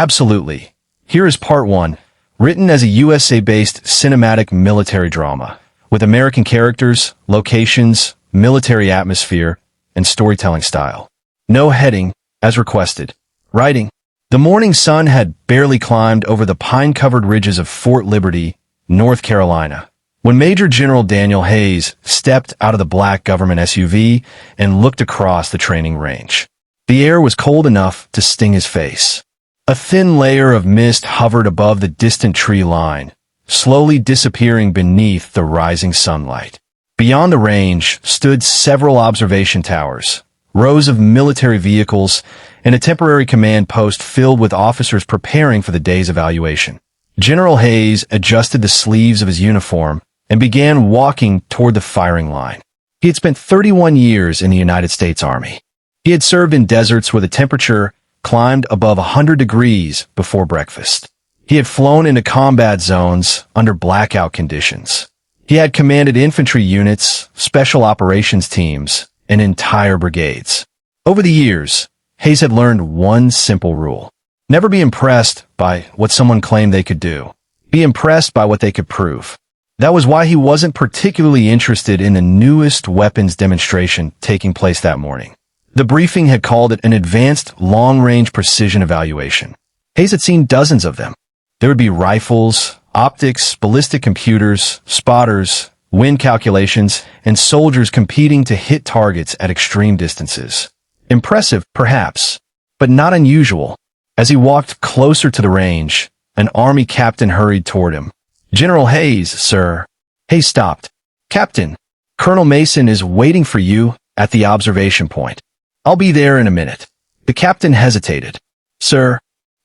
Absolutely. Here is part 1, written as a USA-based cinematic military drama, with American characters, locations, military atmosphere, and storytelling style. No heading, as requested. Writing. The morning sun had barely climbed over the pine-covered ridges of Fort Liberty, North Carolina, when Major General Daniel Hayes stepped out of the black government SUV and looked across the training range. The air was cold enough to sting his face. A thin layer of mist hovered above the distant tree line, slowly disappearing beneath the rising sunlight. Beyond the range stood several observation towers, rows of military vehicles, and a temporary command post filled with officers preparing for the day's evaluation. General Hayes adjusted the sleeves of his uniform and began walking toward the firing line. He had spent 31 years in the United States Army. He had served in deserts where the temperature climbed above 100 degrees before breakfast. He had flown into combat zones under blackout conditions. He had commanded infantry units, special operations teams, and entire brigades. Over the years, Hayes had learned one simple rule. Never be impressed by what someone claimed they could do. Be impressed by what they could prove. That was why he wasn't particularly interested in the newest weapons demonstration taking place that morning. The briefing had called it an advanced long-range precision evaluation. Hayes had seen dozens of them. There would be rifles, optics, ballistic computers, spotters, wind calculations, and soldiers competing to hit targets at extreme distances. Impressive, perhaps, but not unusual. As he walked closer to the range, an Army captain hurried toward him. "General Hayes, sir." Hayes stopped. "Captain, Colonel Mason is waiting for you at the observation point. I'll be there in a minute." The captain hesitated. "Sir."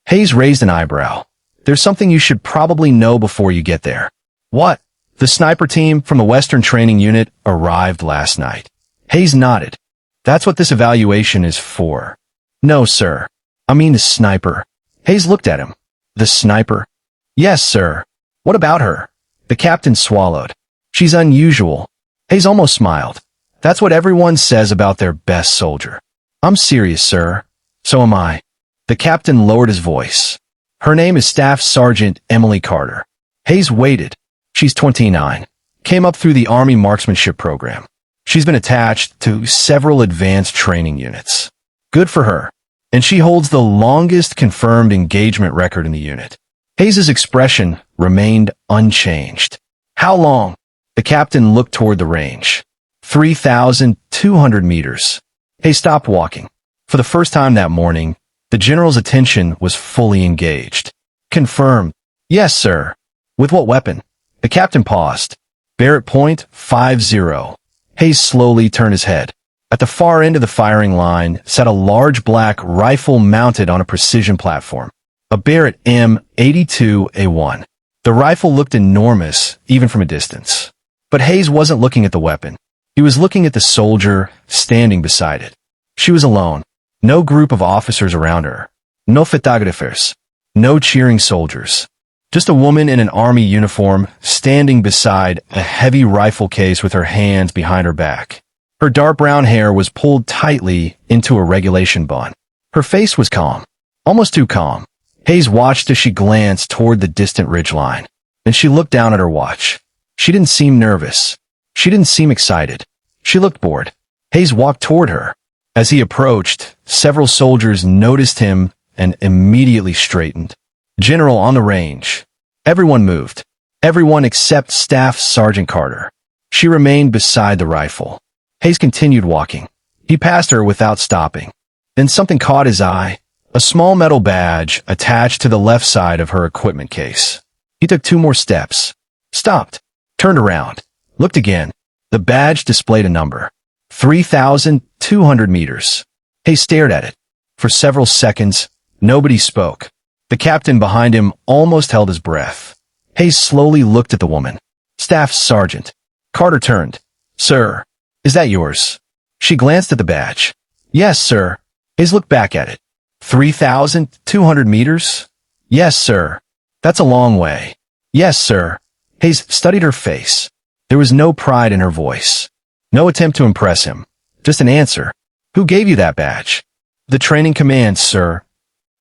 Hayes raised an eyebrow. "There's something you should probably know before you get there." "What?" "The sniper team from the Western Training Unit arrived last night." Hayes nodded. "That's what this evaluation is for." "No, sir. I mean the sniper." Hayes looked at him. "The sniper?" "Yes, sir." "What about her?" The captain swallowed. "She's unusual." Hayes almost smiled. "That's what everyone says about their best soldier." "I'm serious, sir." "So am I." The captain lowered his voice. "Her name is Staff Sergeant Emily Carter." Hayes waited. "She's 29. Came up through the Army marksmanship program. She's been attached to several advanced training units." "Good for her. And she holds the longest confirmed engagement record in the unit." Hayes's expression remained unchanged. "How long?" The captain looked toward the range. 3,200 meters. Hayes stopped walking. For the first time that morning, the general's attention was fully engaged. "Confirmed." "Yes, sir." "With what weapon?" The captain paused. "Barrett .50. Hayes slowly turned his head. At the far end of the firing line sat a large black rifle mounted on a precision platform. A Barrett M82A1. The rifle looked enormous, even from a distance. But Hayes wasn't looking at the weapon. He was looking at the soldier standing beside it. She was alone. No group of officers around her. No photographers. No cheering soldiers. Just a woman in an army uniform standing beside a heavy rifle case with her hands behind her back. Her dark brown hair was pulled tightly into a regulation bun. Her face was calm. Almost too calm. Hayes watched as she glanced toward the distant ridgeline. Then she looked down at her watch. She didn't seem nervous. She didn't seem excited. She looked bored. Hayes walked toward her. As he approached, several soldiers noticed him and immediately straightened. "General on the range." Everyone moved. Everyone except Staff Sergeant Carter. She remained beside the rifle. Hayes continued walking. He passed her without stopping. Then something caught his eye. A small metal badge attached to the left side of her equipment case. He took 2 more steps. Stopped. Turned around. Looked again. The badge displayed a number. 3,200 meters. Hayes stared at it. For several seconds, nobody spoke. The captain behind him almost held his breath. Hayes slowly looked at the woman. "Staff Sergeant." Carter turned. "Sir, is that yours?" She glanced at the badge. "Yes, sir." Hayes looked back at it. 3,200 meters? "Yes, sir." "That's a long way." "Yes, sir." Hayes studied her face. There was no pride in her voice. No attempt to impress him. Just an answer. "Who gave you that badge?" "The training command, sir."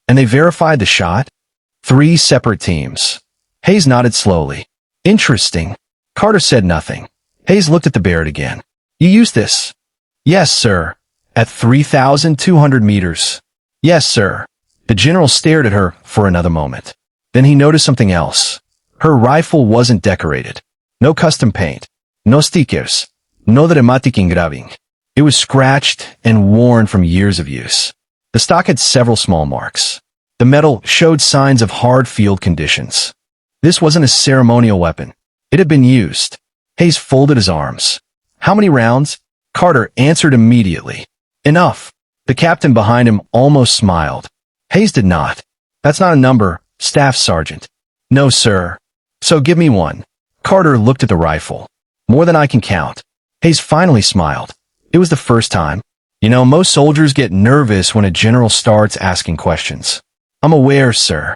And they verified the shot? 3 separate teams. Hayes nodded slowly. Interesting. Carter said nothing. Hayes looked at the Barrett again. You used this? Yes, sir. At 3,200 meters. Yes, sir. The general stared at her for another moment. Then he noticed something else. Her rifle wasn't decorated. No custom paint. No stickers. No dramatic engraving. It was scratched and worn from years of use. The stock had several small marks. The metal showed signs of hard field conditions. This wasn't a ceremonial weapon. It had been used. Hayes folded his arms. How many rounds? Carter answered immediately. Enough. The captain behind him almost smiled. Hayes did not. That's not a number, Staff Sergeant. No, sir. So give me one. Carter looked at the rifle. More than I can count. Hayes finally smiled. It was the first time. You know, most soldiers get nervous when a general starts asking questions. I'm aware, sir.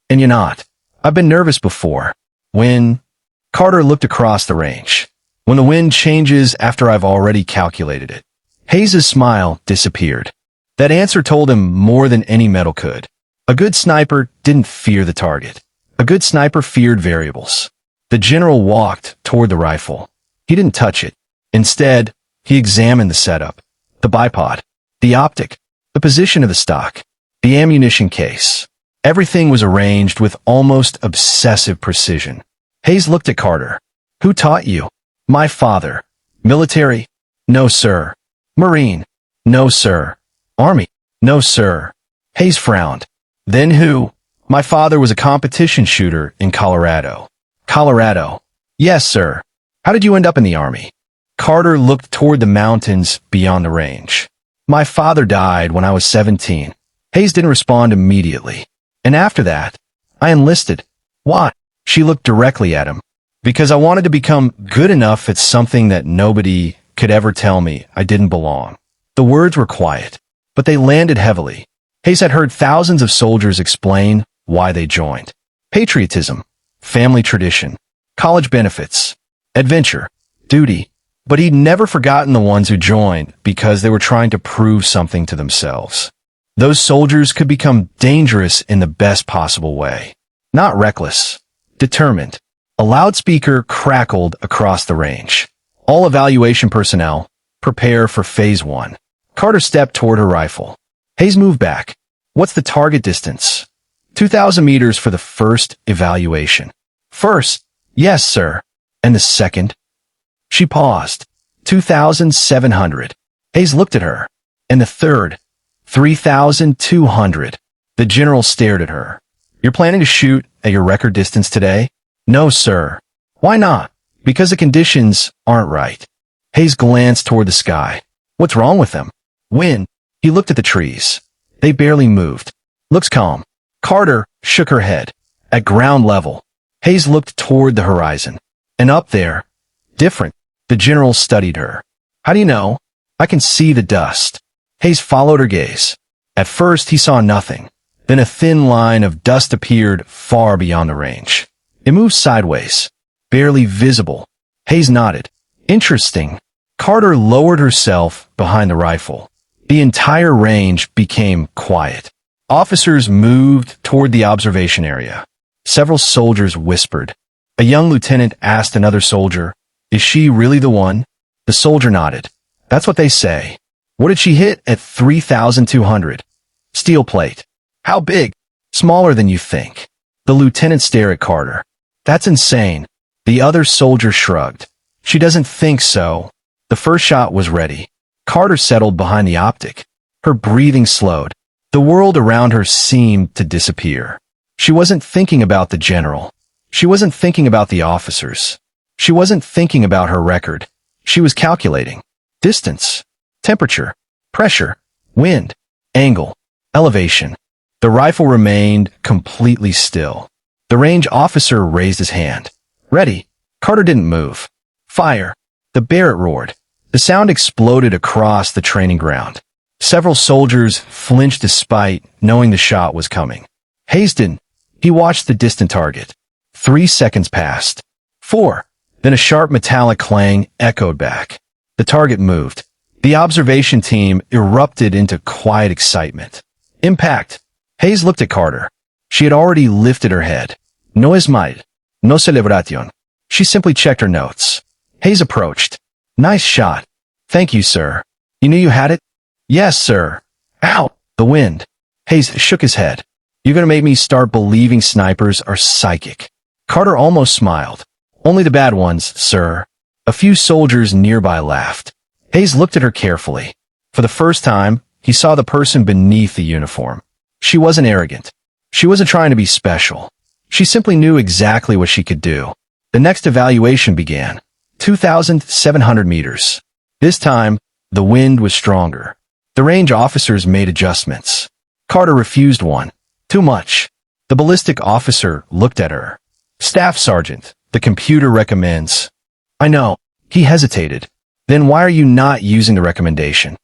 And you're not. I've been nervous before. When? Carter looked across the range. When the wind changes after I've already calculated it. Hayes' smile disappeared. That answer told him more than any medal could. A good sniper didn't fear the target. A good sniper feared variables. The general walked toward the rifle. He didn't touch it. Instead, he examined the setup, the bipod, the optic, the position of the stock, the ammunition case. Everything was arranged with almost obsessive precision. Hayes looked at Carter. Who taught you? My father. Military? No, sir. Marine? No, sir. Army? No, sir. Hayes frowned. Then who? My father was a competition shooter in Colorado. Colorado? Yes, sir. How did you end up in the Army? Carter looked toward the mountains beyond the range. My father died when I was 17. Hayes didn't respond immediately. And after that, I enlisted. Why? She looked directly at him. Because I wanted to become good enough at something that nobody could ever tell me I didn't belong. The words were quiet, but they landed heavily. Hayes had heard thousands of soldiers explain why they joined. Patriotism, family tradition, college benefits, adventure, duty. But he'd never forgotten the ones who joined because they were trying to prove something to themselves. Those soldiers could become dangerous in the best possible way. Not reckless, determined. A loudspeaker crackled across the range. All evaluation personnel, prepare for Phase 1. Carter stepped toward her rifle. Hayes moved back. What's the target distance? 2,000 meters for the first evaluation. First? Yes, sir. And the second? She paused. 2,700. Hayes looked at her. And the third? 3,200. The general stared at her. You're planning to shoot at your record distance today? No, sir. Why not? Because the conditions aren't right. Hayes glanced toward the sky. What's wrong with them? Wind. He looked at the trees. They barely moved. Looks calm. Carter shook her head. At ground level. Hayes looked toward the horizon. And up there. Different. The general studied her. How do you know? I can see the dust. Hayes followed her gaze. At first he saw nothing. Then a thin line of dust appeared far beyond the range. It moved sideways. Barely visible. Hayes nodded. Interesting. Carter lowered herself behind the rifle. The entire range became quiet. Officers moved toward the observation area. Several soldiers whispered. A young lieutenant asked another soldier, "Is she really the one?" The soldier nodded. "That's what they say." "What did she hit at 3,200? Steel plate." "How big?" "Smaller than you think." The lieutenant stared at Carter. "That's insane." The other soldier shrugged. "She doesn't think so." The first shot was ready. Carter settled behind the optic. Her breathing slowed. The world around her seemed to disappear. She wasn't thinking about the general. She wasn't thinking about the officers. She wasn't thinking about her record. She was calculating. Distance, temperature, pressure, wind, angle, elevation. The rifle remained completely still. The range officer raised his hand. "Ready." Carter didn't move. "Fire." The Barrett roared. The sound exploded across the training ground. Several soldiers flinched despite knowing the shot was coming. Hayes didn't. He watched the distant target. 3 seconds passed. 4. Then a sharp metallic clang echoed back. The target moved. The observation team erupted into quiet excitement. Impact. Hayes looked at Carter. She had already lifted her head. No es mal. No celebración. She simply checked her notes. Hayes approached. Nice shot. Thank you, sir. You knew you had it? Yes, sir. Ow! The wind. Hayes shook his head. You're gonna make me start believing snipers are psychic. Carter almost smiled. Only the bad ones, sir. A few soldiers nearby laughed. Hayes looked at her carefully. For the first time, he saw the person beneath the uniform. She wasn't arrogant. She wasn't trying to be special. She simply knew exactly what she could do. The next evaluation began. 2,700 meters. This time, the wind was stronger. The range officers made adjustments. Carter refused one. Too much. The ballistic officer looked at her. Staff Sergeant, the computer recommends. I know. He hesitated. Then why are you not using the recommendation?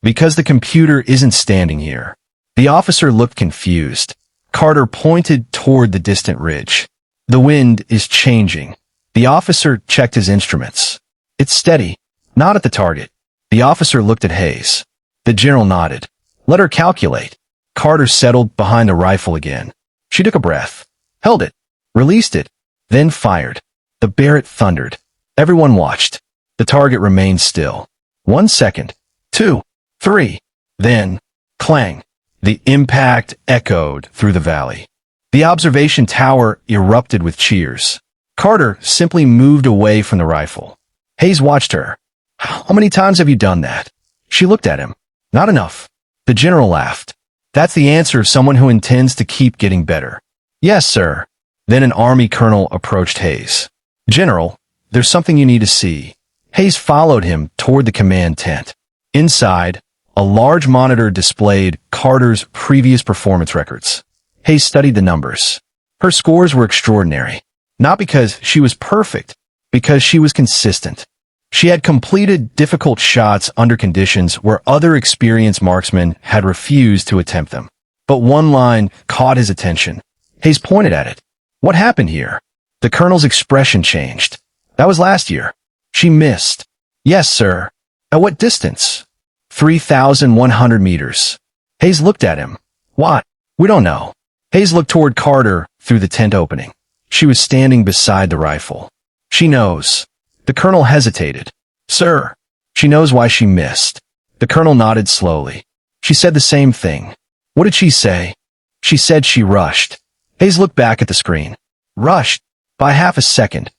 Because the computer isn't standing here. The officer looked confused. Carter pointed toward the distant ridge. The wind is changing. The officer checked his instruments. It's steady. Not at the target. The officer looked at Hayes. The general nodded. Let her calculate. Carter settled behind the rifle again. She took a breath. Held it. Released it. Then fired. The Barrett thundered. Everyone watched. The target remained still. 1 second. 2. 3. Then, clang. The impact echoed through the valley. The observation tower erupted with cheers. Carter simply moved away from the rifle. Hayes watched her. How many times have you done that? She looked at him. Not enough. The general laughed. That's the answer of someone who intends to keep getting better. Yes, sir. Then an army colonel approached Hayes. General, there's something you need to see. Hayes followed him toward the command tent. Inside, a large monitor displayed Carter's previous performance records. Hayes studied the numbers. Her scores were extraordinary. Not because she was perfect, because she was consistent. She had completed difficult shots under conditions where other experienced marksmen had refused to attempt them. But one line caught his attention. Hayes pointed at it. What happened here? The colonel's expression changed. That was last year. She missed. Yes, sir. At what distance? 3,100 meters. Hayes looked at him. What? We don't know. Hayes looked toward Carter through the tent opening. She was standing beside the rifle. She knows. The colonel hesitated. Sir. She knows why she missed. The colonel nodded slowly. She said the same thing. What did she say? She said she rushed. Hayes looked back at the screen. Rushed? By half a second.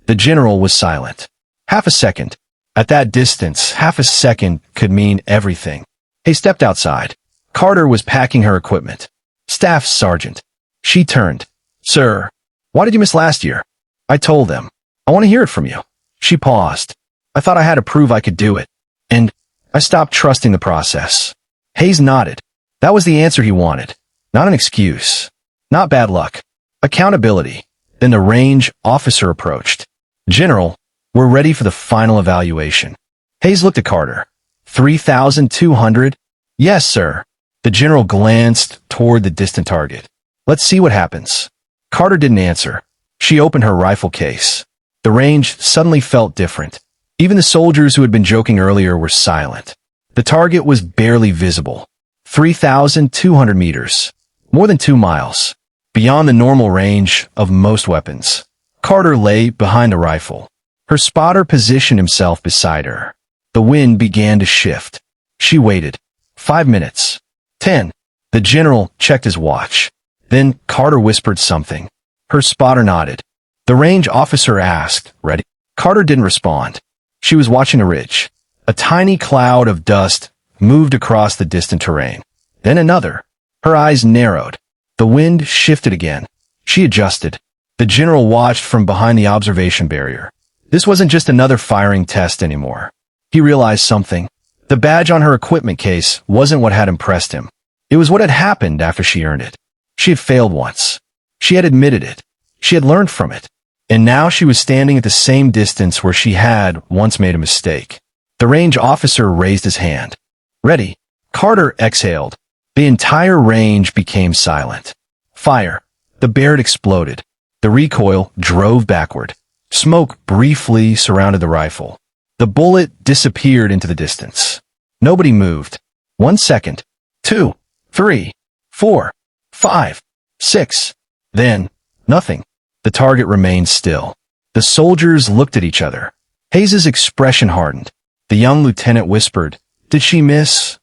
The general was silent. Half a second. At that distance, half a second could mean everything. Hayes stepped outside. Carter was packing her equipment. Staff Sergeant. She turned. Sir. Why did you miss last year? I told them. I want to hear it from you. She paused. I thought I had to prove I could do it. And I stopped trusting the process. Hayes nodded. That was the answer he wanted. Not an excuse. Not bad luck. Accountability. Then the range officer approached. General, we're ready for the final evaluation. Hayes looked at Carter. 3,200? Yes, sir. The general glanced toward the distant target. Let's see what happens. Carter didn't answer. She opened her rifle case. The range suddenly felt different. Even the soldiers who had been joking earlier were silent. The target was barely visible. 3,200 meters. More than 2 miles. Beyond the normal range of most weapons. Carter lay behind the rifle. Her spotter positioned himself beside her. The wind began to shift. She waited. 5 minutes. 10. The general checked his watch. Then Carter whispered something. Her spotter nodded. The range officer asked, Ready? Carter didn't respond. She was watching a ridge. A tiny cloud of dust moved across the distant terrain. Then another. Her eyes narrowed. The wind shifted again. She adjusted. The general watched from behind the observation barrier. This wasn't just another firing test anymore. He realized something. The badge on her equipment case wasn't what had impressed him. It was what had happened after she earned it. She had failed once. She had admitted it. She had learned from it. And now she was standing at the same distance where she had once made a mistake. The range officer raised his hand. Ready. Carter exhaled. The entire range became silent. Fire. The Barrett exploded. The recoil drove backward. Smoke briefly surrounded the rifle. The bullet disappeared into the distance. Nobody moved. 1 second. 2. 3. 4. 5, 6. Then, nothing. The target remained still. The soldiers looked at each other. Hayes's expression hardened. The young lieutenant whispered, "Did she miss?"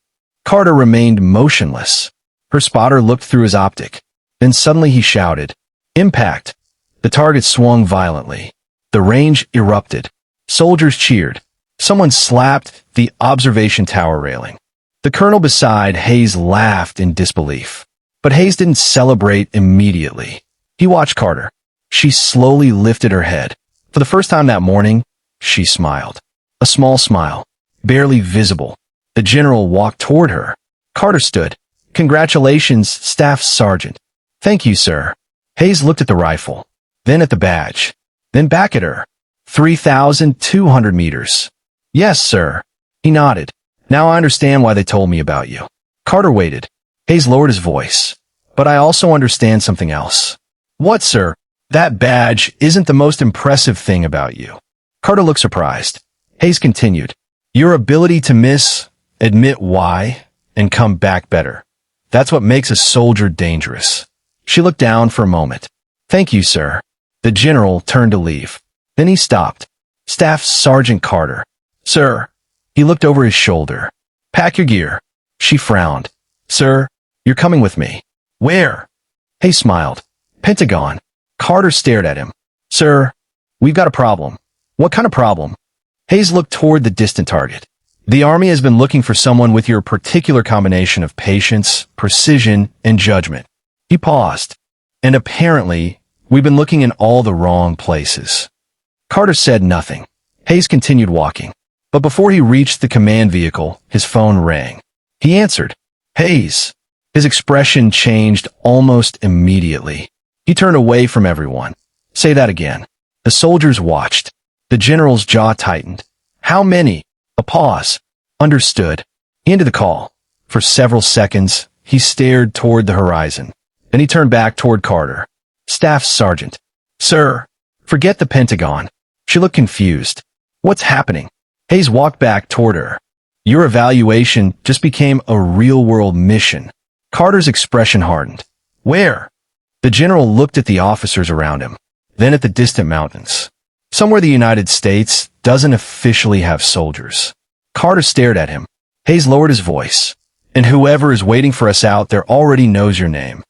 Carter remained motionless. Her spotter looked through his optic. Then suddenly he shouted, "Impact!" The target swung violently. The range erupted. Soldiers cheered. Someone slapped the observation tower railing. The colonel beside Hayes laughed in disbelief. But Hayes didn't celebrate immediately. He watched Carter. She slowly lifted her head. For the first time that morning, she smiled. A small smile, barely visible. The general walked toward her. Carter stood. "Congratulations, Staff Sergeant." "Thank you, sir." Hayes looked at the rifle, then at the badge, then back at her. 3,200 meters. "Yes, sir." He nodded. "Now I understand why they told me about you." Carter waited. Hayes lowered his voice. "But I also understand something else." "What, sir?" "That badge isn't the most impressive thing about you." Carter looked surprised. Hayes continued. "Your ability to miss, admit why, and come back better. That's what makes a soldier dangerous." She looked down for a moment. "Thank you, sir." The general turned to leave. Then he stopped. "Staff Sergeant Carter." "Sir." He looked over his shoulder. "Pack your gear." She frowned. "Sir, you're coming with me." "Where?" Hayes smiled. "Pentagon." Carter stared at him. "Sir, we've got a problem." "What kind of problem?" Hayes looked toward the distant target. "The Army has been looking for someone with your particular combination of patience, precision, and judgment." He paused. "And apparently, we've been looking in all the wrong places." Carter said nothing. Hayes continued walking. But before he reached the command vehicle, his phone rang. He answered. "Hayes." His expression changed almost immediately. He turned away from everyone. "Say that again." The soldiers watched. The general's jaw tightened. "How many?" A pause. "Understood." He ended the call. For several seconds, he stared toward the horizon. Then he turned back toward Carter. "Staff Sergeant." "Sir." "Forget the Pentagon." She looked confused. "What's happening?" Hayes walked back toward her. "Your evaluation just became a real-world mission." Carter's expression hardened. "Where?" The general looked at the officers around him, then at the distant mountains. "Somewhere the United States doesn't officially have soldiers." Carter stared at him. Hayes lowered his voice. "And whoever is waiting for us out there already knows your name."